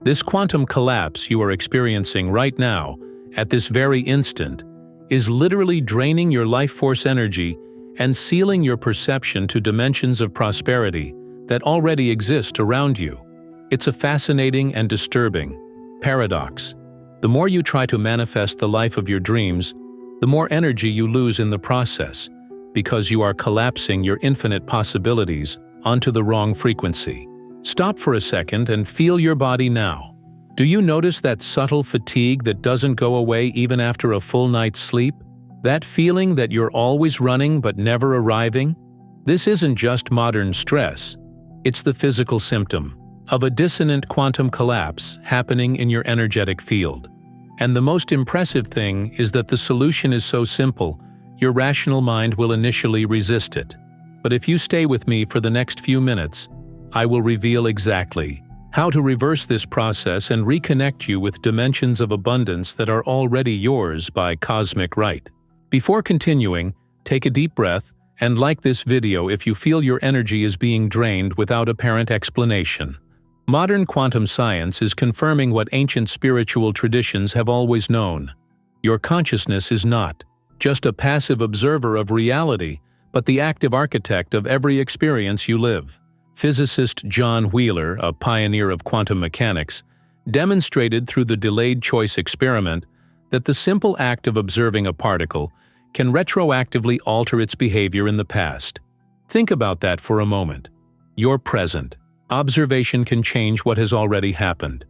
This quantum collapse you are experiencing right now, at this very instant, is literally draining your life force energy and sealing your perception to dimensions of prosperity that already exist around you. It's a fascinating and disturbing paradox. The more you try to manifest the life of your dreams, the more energy you lose in the process, because you are collapsing your infinite possibilities onto the wrong frequency. Stop for a second and feel your body now. Do you notice that subtle fatigue that doesn't go away even after a full night's sleep? That feeling that you're always running but never arriving? This isn't just modern stress. It's the physical symptom of a dissonant quantum collapse happening in your energetic field. And the most impressive thing is that the solution is so simple, your rational mind will initially resist it. But if you stay with me for the next few minutes, I will reveal exactly how to reverse this process and reconnect you with dimensions of abundance that are already yours by cosmic right. Before continuing, take a deep breath and like this video if you feel your energy is being drained without apparent explanation. Modern quantum science is confirming what ancient spiritual traditions have always known. Your consciousness is not just a passive observer of reality, but the active architect of every experience you live. Physicist John Wheeler, a pioneer of quantum mechanics, demonstrated through the delayed choice experiment that the simple act of observing a particle can retroactively alter its behavior in the past. Think about that for a moment. Your present observation can change what has already happened.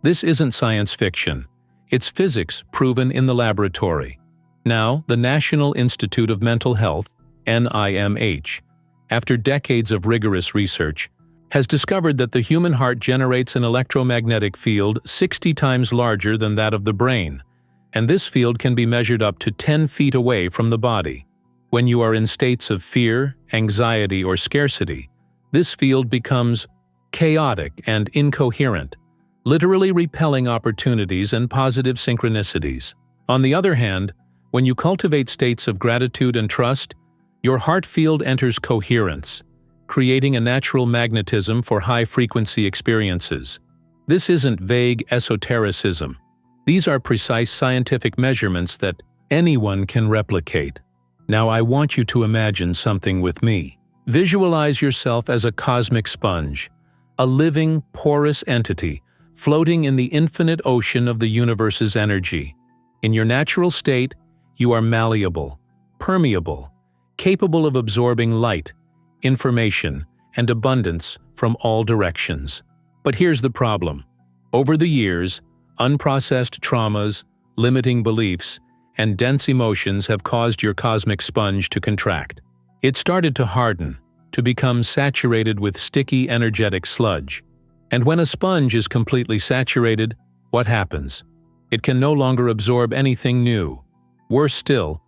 This isn't science fiction. It's physics proven in the laboratory. Now, the National Institute of Mental Health, NIMH, after decades of rigorous research, has discovered that the human heart generates an electromagnetic field 60 times larger than that of the brain, and this field can be measured up to 10 feet away from the body. When you are in states of fear, anxiety, or scarcity, this field becomes chaotic and incoherent, literally repelling opportunities and positive synchronicities. On the other hand, when you cultivate states of gratitude and trust, your heart field enters coherence, creating a natural magnetism for high-frequency experiences. This isn't vague esotericism. These are precise scientific measurements that anyone can replicate. Now I want you to imagine something with me. Visualize yourself as a cosmic sponge, a living, porous entity floating in the infinite ocean of the universe's energy. In your natural state, you are malleable, permeable, capable of absorbing light, information, and abundance from all directions. But here's the problem. Over the years, unprocessed traumas, limiting beliefs, and dense emotions have caused your cosmic sponge to contract. It started to harden, to become saturated with sticky, energetic sludge. And when a sponge is completely saturated, what happens? It can no longer absorb anything new. Worse still,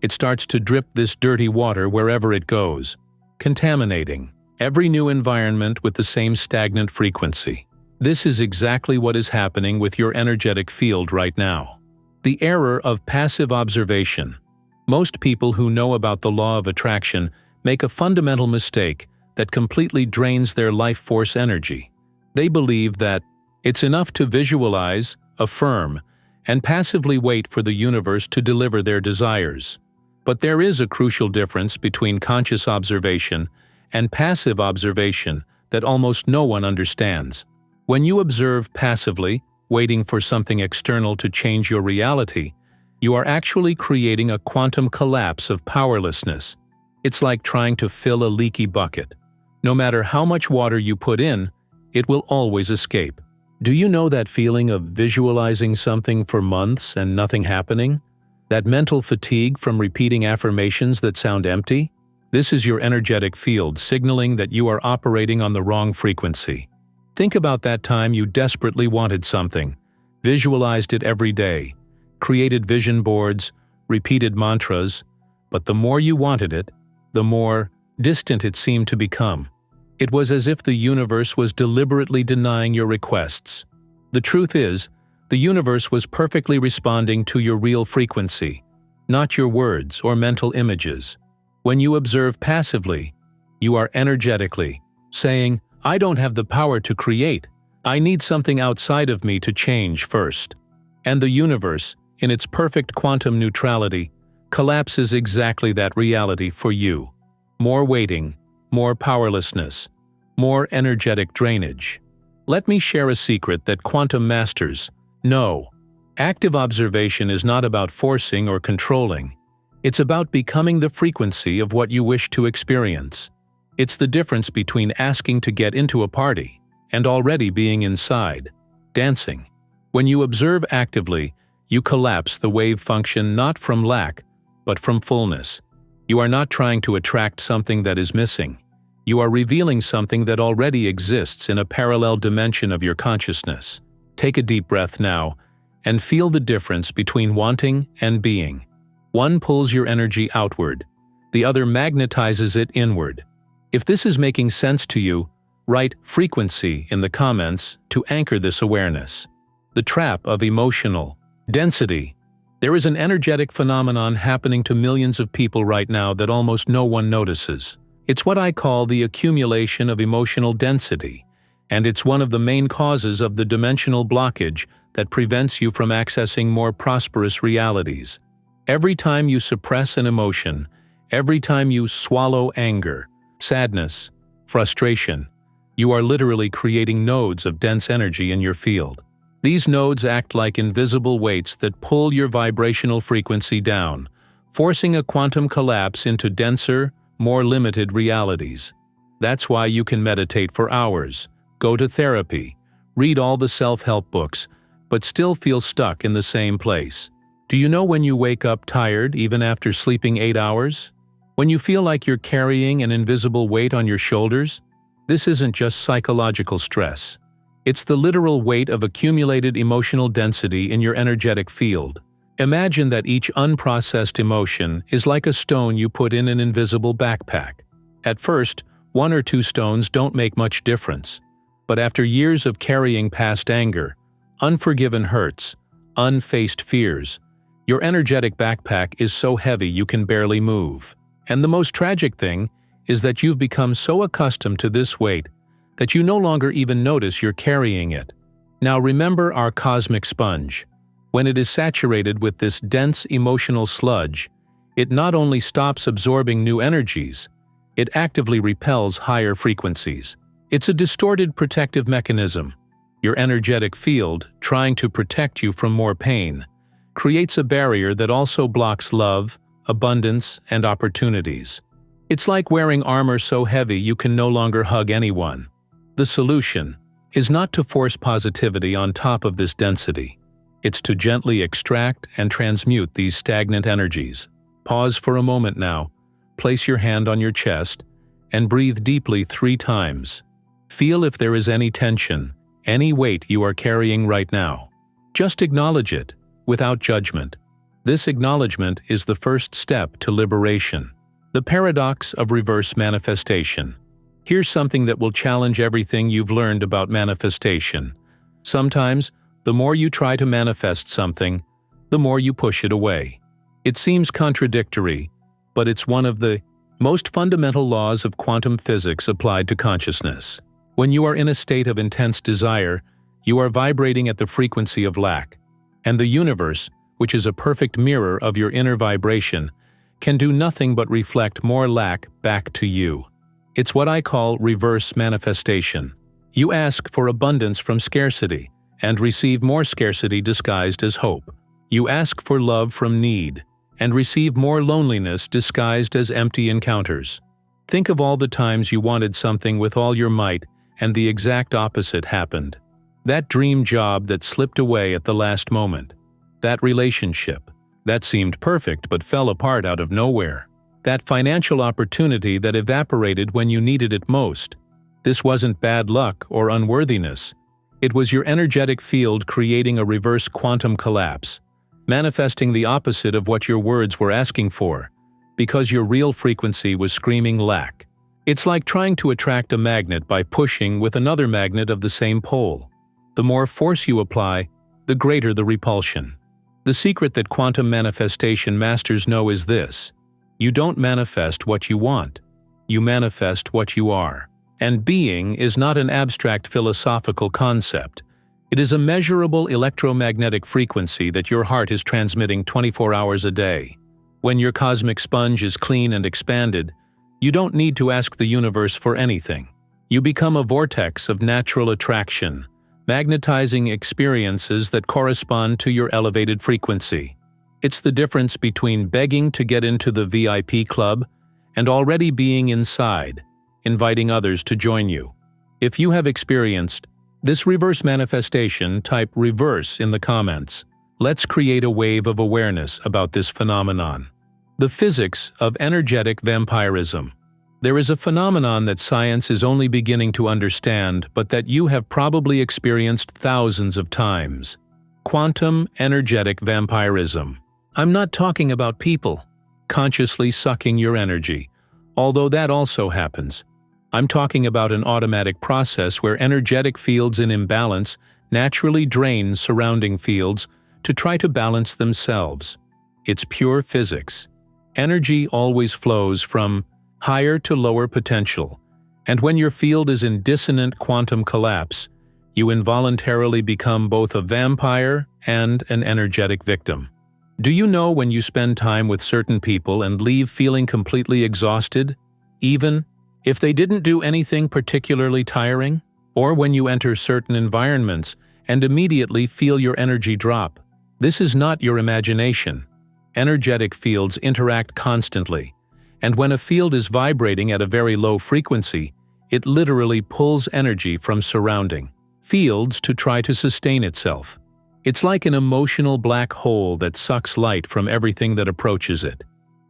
it starts to drip this dirty water wherever it goes, contaminating every new environment with the same stagnant frequency. This is exactly what is happening with your energetic field right now. The error of passive observation. Most people who know about the law of attraction make a fundamental mistake that completely drains their life force energy. They believe that it's enough to visualize, affirm, and passively wait for the universe to deliver their desires. But there is a crucial difference between conscious observation and passive observation that almost no one understands. When you observe passively, waiting for something external to change your reality, you are actually creating a quantum collapse of powerlessness. It's like trying to fill a leaky bucket. No matter how much water you put in, it will always escape. Do you know that feeling of visualizing something for months and nothing happening? That mental fatigue from repeating affirmations that sound empty? This is your energetic field signaling that you are operating on the wrong frequency. Think about that time you desperately wanted something, visualized it every day, created vision boards, repeated mantras, but the more you wanted it, the more distant it seemed to become. It was as if the universe was deliberately denying your requests. The truth is, the universe was perfectly responding to your real frequency, not your words or mental images. When you observe passively, you are energetically saying, "I don't have the power to create. I need something outside of me to change first. And the universe, in its perfect quantum neutrality, collapses exactly that reality for you. More waiting, more powerlessness, more energetic drainage. Let me share a secret that quantum masters know. Active observation is not about forcing or controlling. It's about becoming the frequency of what you wish to experience. It's the difference between asking to get into a party and already being inside, dancing. When you observe actively, you collapse the wave function not from lack, but from fullness. You are not trying to attract something that is missing. You are revealing something that already exists in a parallel dimension of your consciousness. Take a deep breath now, and feel the difference between wanting and being. One pulls your energy outward, the other magnetizes it inward. If this is making sense to you, write frequency in the comments to anchor this awareness. The trap of emotional density. There is an energetic phenomenon happening to millions of people right now that almost no one notices. It's what I call the accumulation of emotional density, and it's one of the main causes of the dimensional blockage that prevents you from accessing more prosperous realities. Every time you suppress an emotion, every time you swallow anger, sadness, frustration, you are literally creating nodes of dense energy in your field. These nodes act like invisible weights that pull your vibrational frequency down, forcing a quantum collapse into denser, more limited realities. That's why you can meditate for hours, go to therapy, read all the self-help books, but still feel stuck in the same place. Do you know when you wake up tired even after sleeping 8 hours? When you feel like you're carrying an invisible weight on your shoulders? This isn't just psychological stress. It's the literal weight of accumulated emotional density in your energetic field. Imagine that each unprocessed emotion is like a stone you put in an invisible backpack. At first, 1 or 2 stones don't make much difference. But after years of carrying past anger, unforgiven hurts, unfaced fears, your energetic backpack is so heavy you can barely move. And the most tragic thing is that you've become so accustomed to this weight that you no longer even notice you're carrying it. Now remember our cosmic sponge. When it is saturated with this dense emotional sludge, it not only stops absorbing new energies, it actively repels higher frequencies. It's a distorted protective mechanism. Your energetic field, trying to protect you from more pain, creates a barrier that also blocks love, abundance, and opportunities. It's like wearing armor so heavy you can no longer hug anyone. The solution is not to force positivity on top of this density. It's to gently extract and transmute these stagnant energies. Pause for a moment now, place your hand on your chest, and breathe deeply 3 times. Feel if there is any tension, any weight you are carrying right now. Just acknowledge it, without judgment. This acknowledgement is the first step to liberation. The paradox of reverse manifestation. Here's something that will challenge everything you've learned about manifestation. Sometimes, the more you try to manifest something, the more you push it away. It seems contradictory, but it's one of the most fundamental laws of quantum physics applied to consciousness. When you are in a state of intense desire, you are vibrating at the frequency of lack, and the universe, which is a perfect mirror of your inner vibration, can do nothing but reflect more lack back to you. It's what I call reverse manifestation. You ask for abundance from scarcity, and receive more scarcity disguised as hope. You ask for love from need, and receive more loneliness disguised as empty encounters. Think of all the times you wanted something with all your might, and the exact opposite happened. That dream job that slipped away at the last moment. That relationship that seemed perfect but fell apart out of nowhere. That financial opportunity that evaporated when you needed it most. This wasn't bad luck or unworthiness. It was your energetic field creating a reverse quantum collapse, manifesting the opposite of what your words were asking for, because your real frequency was screaming lack. It's like trying to attract a magnet by pushing with another magnet of the same pole. The more force you apply, the greater the repulsion. The secret that quantum manifestation masters know is this: you don't manifest what you want, you manifest what you are. And being is not an abstract philosophical concept. It is a measurable electromagnetic frequency that your heart is transmitting 24 hours a day. When your cosmic sponge is clean and expanded, you don't need to ask the universe for anything. You become a vortex of natural attraction, magnetizing experiences that correspond to your elevated frequency. It's the difference between begging to get into the VIP club and already being inside, inviting others to join you. If you have experienced this reverse manifestation, type reverse in the comments. Let's create a wave of awareness about this phenomenon. The physics of energetic vampirism. There is a phenomenon that science is only beginning to understand, but that you have probably experienced thousands of times. Quantum energetic vampirism. I'm not talking about people consciously sucking your energy, although that also happens. I'm talking about an automatic process where energetic fields in imbalance naturally drain surrounding fields to try to balance themselves. It's pure physics. Energy always flows from higher to lower potential, and when your field is in dissonant quantum collapse, you involuntarily become both a vampire and an energetic victim. Do you know when you spend time with certain people and leave feeling completely exhausted, even if they didn't do anything particularly tiring? Or when you enter certain environments and immediately feel your energy drop? This is not your imagination. Energetic fields interact constantly, and when a field is vibrating at a very low frequency, it literally pulls energy from surrounding fields to try to sustain itself. It's like an emotional black hole that sucks light from everything that approaches it.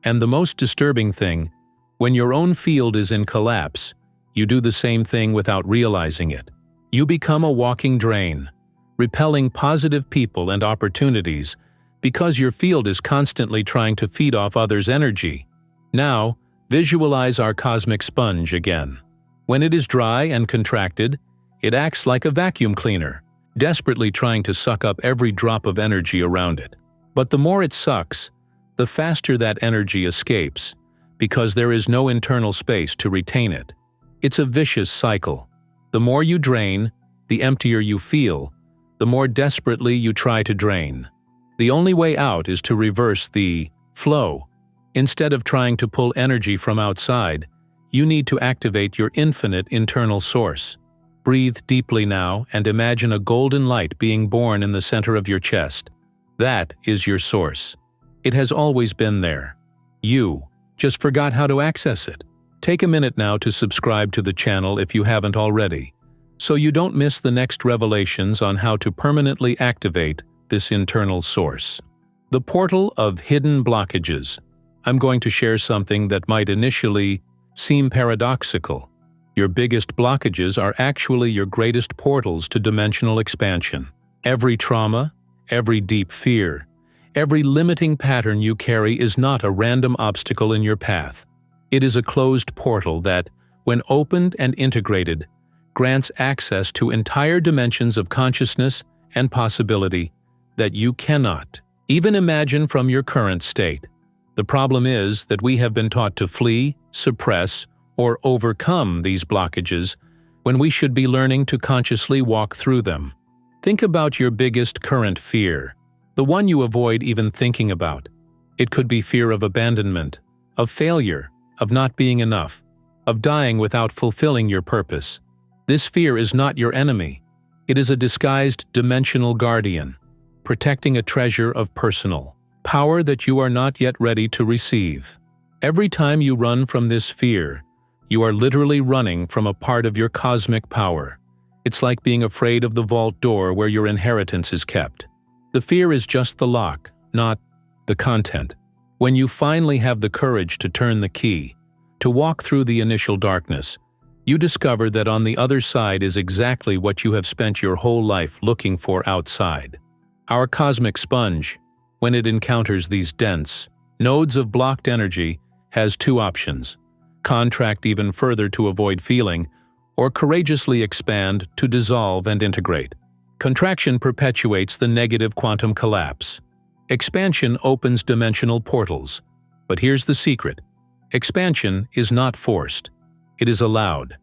And the most disturbing thing, when your own field is in collapse, you do the same thing without realizing it. You become a walking drain, repelling positive people and opportunities because your field is constantly trying to feed off others' energy. Now, visualize our cosmic sponge again. When it is dry and contracted, it acts like a vacuum cleaner, desperately trying to suck up every drop of energy around it. But the more it sucks, the faster that energy escapes, because there is no internal space to retain it. It's a vicious cycle. The more you drain, the emptier you feel, the more desperately you try to drain. The only way out is to reverse the flow. Instead of trying to pull energy from outside, you need to activate your infinite internal source. Breathe deeply now and imagine a golden light being born in the center of your chest. That is your source. It has always been there. You just forgot how to access it. Take a minute now to subscribe to the channel if you haven't already, so you don't miss the next revelations on how to permanently activate this internal source. The portal of hidden blockages. I'm going to share something that might initially seem paradoxical. Your biggest blockages are actually your greatest portals to dimensional expansion. Every trauma, every deep fear, every limiting pattern you carry is not a random obstacle in your path. It is a closed portal that, when opened and integrated, grants access to entire dimensions of consciousness and possibility that you cannot even imagine from your current state. The problem is that we have been taught to flee, suppress, or overcome these blockages when we should be learning to consciously walk through them. Think about your biggest current fear, the one you avoid even thinking about. It could be fear of abandonment, of failure, of not being enough, of dying without fulfilling your purpose. This fear is not your enemy. It is a disguised dimensional guardian, protecting a treasure of personal power that you are not yet ready to receive. Every time you run from this fear, you are literally running from a part of your cosmic power. It's like being afraid of the vault door where your inheritance is kept. The fear is just the lock, not the content. When you finally have the courage to turn the key, to walk through the initial darkness, you discover that on the other side is exactly what you have spent your whole life looking for outside. Our cosmic sponge, when it encounters these dense nodes of blocked energy, has two options: contract even further to avoid feeling, or courageously expand to dissolve and integrate. Contraction perpetuates the negative quantum collapse. Expansion opens dimensional portals. But here's the secret: expansion is not forced. It is allowed.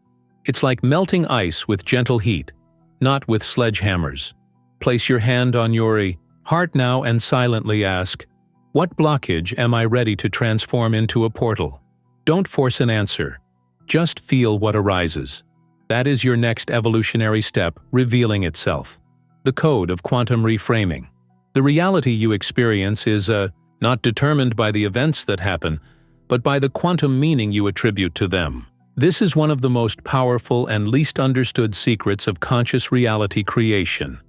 It's like melting ice with gentle heat, not with sledgehammers. Place your hand on your heart now and silently ask, what blockage am I ready to transform into a portal? Don't force an answer. Just feel what arises. That is your next evolutionary step revealing itself. The code of quantum reframing. The reality you experience is not determined by the events that happen, but by the quantum meaning you attribute to them. This is one of the most powerful and least understood secrets of conscious reality creation.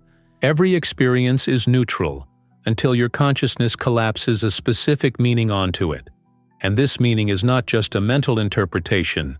Every experience is neutral until your consciousness collapses a specific meaning onto it. And this meaning is not just a mental interpretation,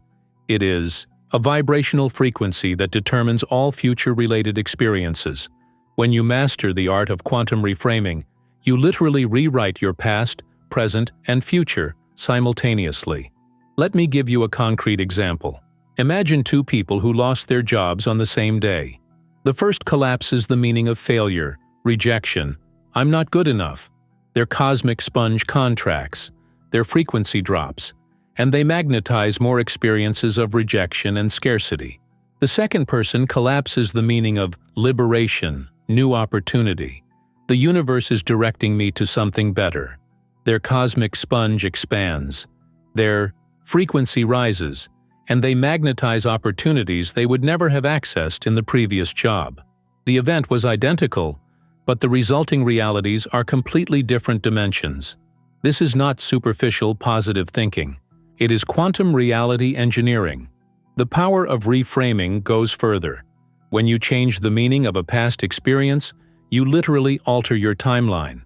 it is a vibrational frequency that determines all future related experiences. When you master the art of quantum reframing, you literally rewrite your past, present, and future simultaneously. Let me give you a concrete example. Imagine two people who lost their jobs on the same day. The first collapses the meaning of failure, rejection, I'm not good enough. Their cosmic sponge contracts, their frequency drops, and they magnetize more experiences of rejection and scarcity. The second person collapses the meaning of liberation, new opportunity. The universe is directing me to something better. Their cosmic sponge expands, their frequency rises, and they magnetize opportunities they would never have accessed in the previous job. The event was identical, but the resulting realities are completely different dimensions. This is not superficial positive thinking. It is quantum reality engineering. The power of reframing goes further. When you change the meaning of a past experience, you literally alter your timeline.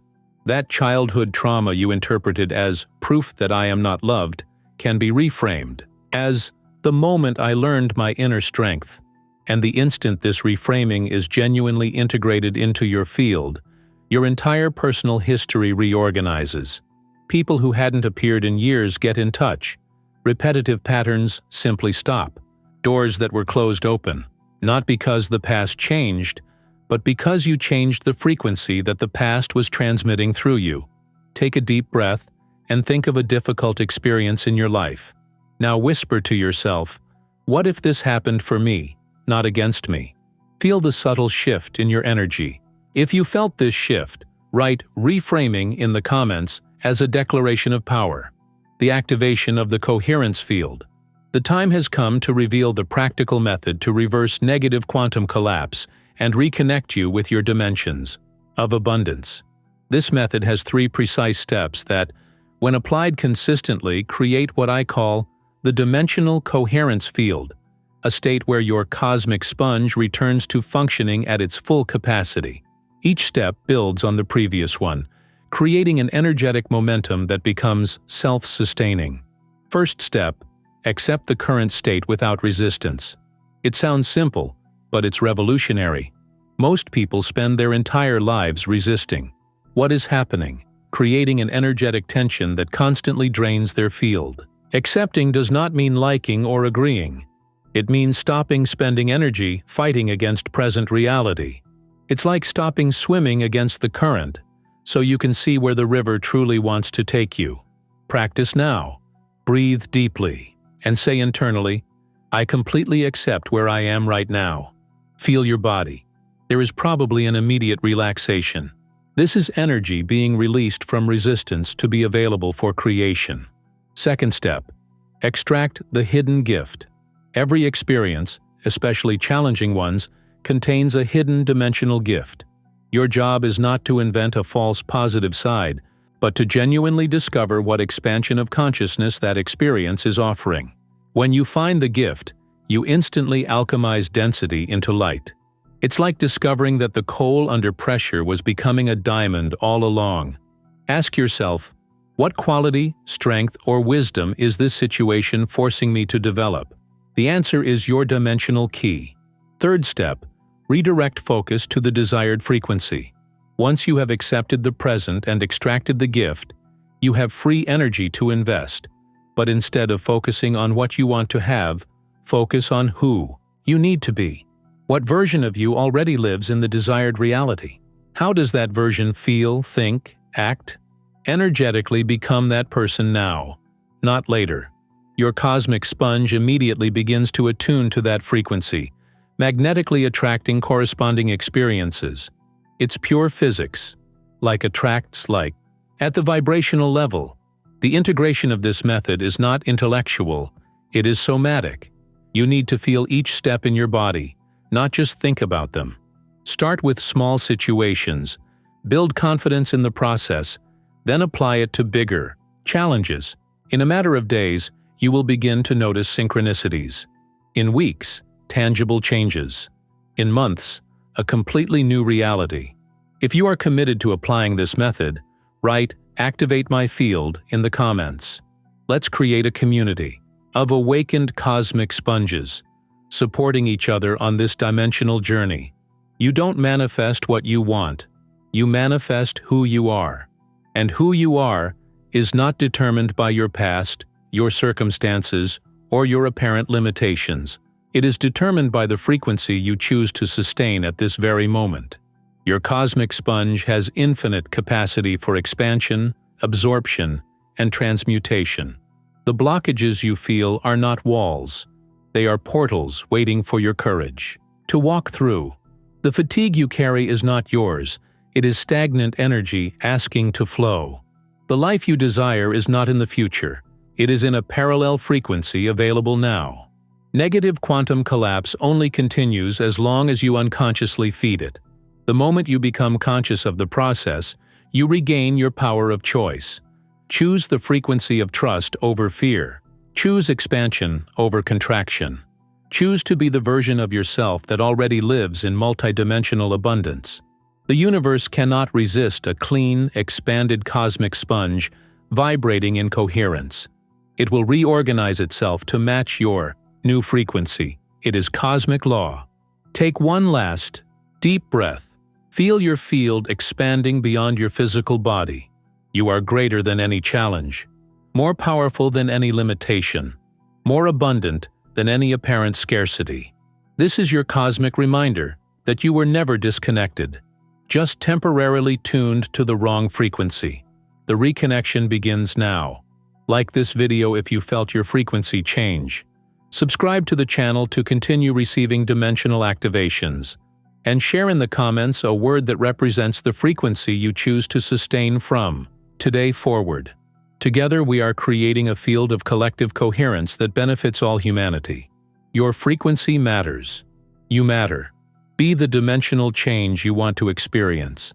That childhood trauma you interpreted as proof that I am not loved can be reframed as the moment I learned my inner strength. And the instant this reframing is genuinely integrated into your field, your entire personal history reorganizes. People who hadn't appeared in years get in touch. Repetitive patterns simply stop. Doors that were closed open, not because the past changed, but because you changed the frequency that the past was transmitting through you. Take a deep breath and think of a difficult experience in your life. Now whisper to yourself, what if this happened for me, not against me? Feel the subtle shift in your energy. If you felt this shift, write reframing in the comments as a declaration of power. The activation of the coherence field. The time has come to reveal the practical method to reverse negative quantum collapse and reconnect you with your dimensions of abundance. This method has 3 precise steps that, when applied consistently, create what I call the dimensional coherence field, a state where your cosmic sponge returns to functioning at its full capacity. Each step builds on the previous one, creating an energetic momentum that becomes self-sustaining. First step, accept the current state without resistance. It sounds simple, but it's revolutionary. Most people spend their entire lives resisting. What is happening? Creating an energetic tension that constantly drains their field. Accepting does not mean liking or agreeing. It means stopping spending energy fighting against present reality. It's like stopping swimming against the current, so you can see where the river truly wants to take you. Practice now. Breathe deeply, and say internally, I completely accept where I am right now. Feel your body. There is probably an immediate relaxation. This is energy being released from resistance to be available for creation. Second step, extract the hidden gift. Every experience, especially challenging ones, contains a hidden dimensional gift. Your job is not to invent a false positive side, but to genuinely discover what expansion of consciousness that experience is offering. When you find the gift, you instantly alchemize density into light. It's like discovering that the coal under pressure was becoming a diamond all along. Ask yourself, what quality, strength, or wisdom is this situation forcing me to develop? The answer is your dimensional key. Third step, redirect focus to the desired frequency. Once you have accepted the present and extracted the gift, you have free energy to invest. But instead of focusing on what you want to have, focus on who you need to be. What version of you already lives in the desired reality? How does that version feel, think, act? Energetically become that person now, not later. Your cosmic sponge immediately begins to attune to that frequency, magnetically attracting corresponding experiences. It's pure physics. Like attracts like. At the vibrational level, the integration of this method is not intellectual, it is somatic. You need to feel each step in your body, not just think about them. Start with small situations, build confidence in the process, then apply it to bigger challenges. In a matter of days, you will begin to notice synchronicities. In weeks, tangible changes. In months, a completely new reality. If you are committed to applying this method, write "Activate my field" in the comments. Let's create a community of awakened cosmic sponges, supporting each other on this dimensional journey. You don't manifest what you want, you manifest who you are. And who you are is not determined by your past, your circumstances, or your apparent limitations. It is determined by the frequency you choose to sustain at this very moment. Your cosmic sponge has infinite capacity for expansion, absorption, and transmutation. The blockages you feel are not walls. They are portals waiting for your courage to walk through. The fatigue you carry is not yours. It is stagnant energy asking to flow. The life you desire is not in the future. It is in a parallel frequency available now. Negative quantum collapse only continues as long as you unconsciously feed it. The moment you become conscious of the process, you regain your power of choice. Choose the frequency of trust over fear. Choose expansion over contraction. Choose to be the version of yourself that already lives in multidimensional abundance. The universe cannot resist a clean, expanded cosmic sponge vibrating in coherence. It will reorganize itself to match your new frequency. It is cosmic law. Take one last, deep breath. Feel your field expanding beyond your physical body. You are greater than any challenge, more powerful than any limitation, more abundant than any apparent scarcity. This is your cosmic reminder that you were never disconnected, just temporarily tuned to the wrong frequency. The reconnection begins now. Like this video if you felt your frequency change. Subscribe to the channel to continue receiving dimensional activations. And share in the comments a word that represents the frequency you choose to sustain from today forward. Together we are creating a field of collective coherence that benefits all humanity. Your frequency matters. You matter. Be the dimensional change you want to experience.